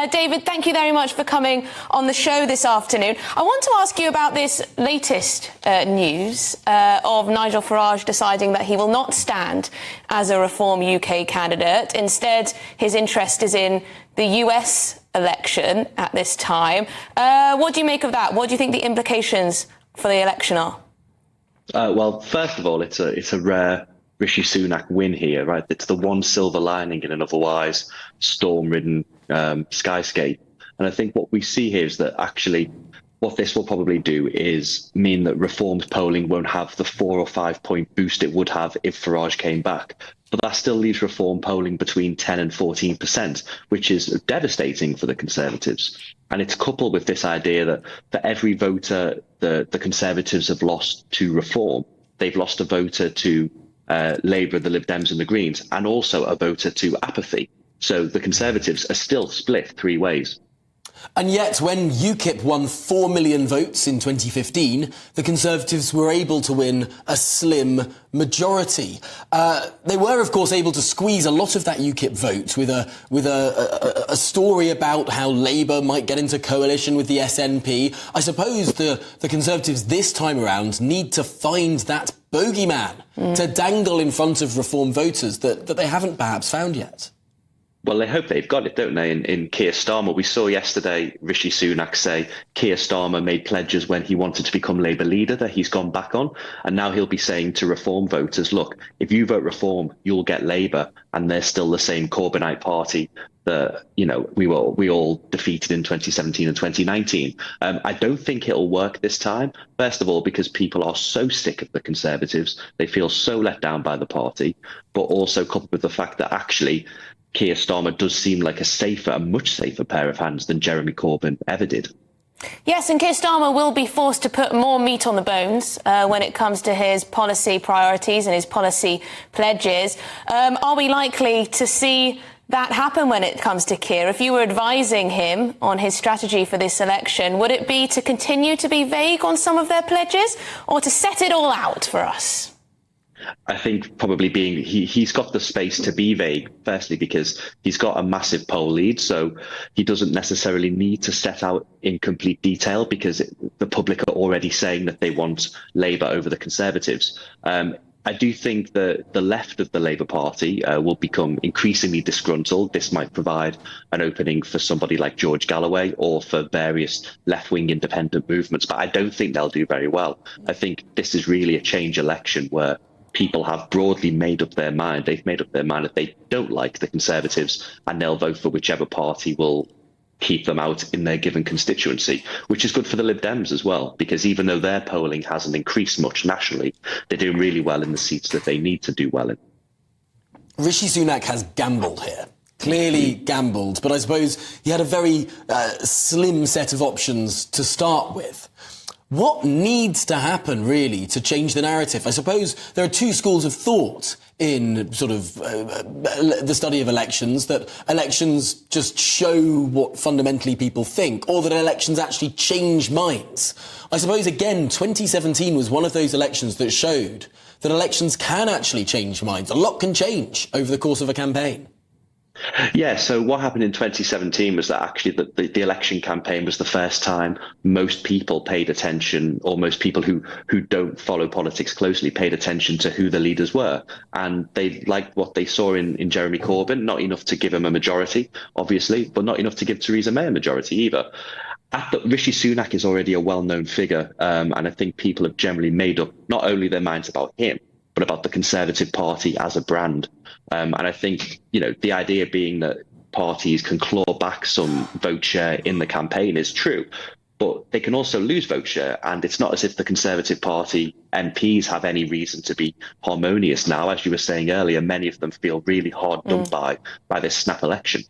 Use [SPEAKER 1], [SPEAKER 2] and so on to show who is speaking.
[SPEAKER 1] David, thank you very much for coming on the show this afternoon. I want to ask you about this latest news of Nigel Farage deciding that he will not stand as a Reform UK candidate. Instead, his interest is in the US election at this time. What do you make of that? What do you think the implications for the election are?
[SPEAKER 2] Well, first of all, it's a rare Rishi Sunak win here, right? It's the one silver lining in an otherwise storm-ridden skyscape. And I think what we see here is that actually what this will probably do is mean that Reform's polling won't have the 4 or 5 point boost it would have if Farage came back. But that still leaves Reform polling between 10 and 14%, which is devastating for the Conservatives. And it's coupled with this idea that for every voter the Conservatives have lost to Reform, they've lost a voter to Labour, the Lib Dems and the Greens, and also a voter to apathy. So the Conservatives are still split 3 ways.
[SPEAKER 3] And yet, when UKIP won 4 million votes in 2015, the Conservatives were able to win a slim majority. They were, of course, able to squeeze a lot of that UKIP vote with a story about how Labour might get into coalition with the SNP. I suppose the Conservatives this time around need to find that bogeyman to dangle in front of Reform voters that they haven't perhaps found yet.
[SPEAKER 2] Well, they hope they've got it, don't they, in Keir Starmer. We saw yesterday Rishi Sunak say Keir Starmer made pledges when he wanted to become Labour leader that he's gone back on. And now he'll be saying to Reform voters, look, if you vote Reform, you'll get Labour. And they're still the same Corbynite party that, you know, we all defeated in 2017 and 2019. I don't think it'll work this time. First of all, because people are so sick of the Conservatives. They feel so let down by the party, but also coupled with the fact that actually Keir Starmer does seem like a much safer pair of hands than Jeremy Corbyn ever did.
[SPEAKER 1] Yes, and Keir Starmer will be forced to put more meat on the bones when it comes to his policy priorities and his policy pledges. Are we likely to see that happen when it comes to Keir? If you were advising him on his strategy for this election, would it be to continue to be vague on some of their pledges or to set it all out for us?
[SPEAKER 2] I think probably he's got the space to be vague, firstly, because he's got a massive poll lead. So he doesn't necessarily need to set out in complete detail because the public are already saying that they want Labour over the Conservatives. I do think that the left of the Labour Party will become increasingly disgruntled. This might provide an opening for somebody like George Galloway or for various left-wing independent movements. But I don't think they'll do very well. I think this is really a change election where people have broadly made up their mind. They've made up their mind that they don't like the Conservatives and they'll vote for whichever party will keep them out in their given constituency, which is good for the Lib Dems as well, because even though their polling hasn't increased much nationally, they're doing really well in the seats that they need to do well in.
[SPEAKER 3] Rishi Sunak has gambled here. Clearly gambled, but I suppose he had a very slim set of options to start with. What needs to happen, really, to change the narrative? I suppose there are 2 schools of thought in sort of the study of elections, that elections just show what fundamentally people think, or that elections actually change minds. I suppose, again, 2017 was one of those elections that showed that elections can actually change minds. A lot can change over the course of a campaign.
[SPEAKER 2] Yeah, so what happened in 2017 was that actually the election campaign was the first time most people paid attention, or most people who don't follow politics closely paid attention to who the leaders were. And they liked what they saw in Jeremy Corbyn, not enough to give him a majority, obviously, but not enough to give Theresa May a majority either. Rishi Sunak is already a well-known figure, and I think people have generally made up not only their minds about him, but about the Conservative Party as a brand. And I think, you know, the idea being that parties can claw back some vote share in the campaign is true, but they can also lose vote share. And it's not as if the Conservative Party MPs have any reason to be harmonious now. As you were saying earlier, many of them feel really hard done by this snap election.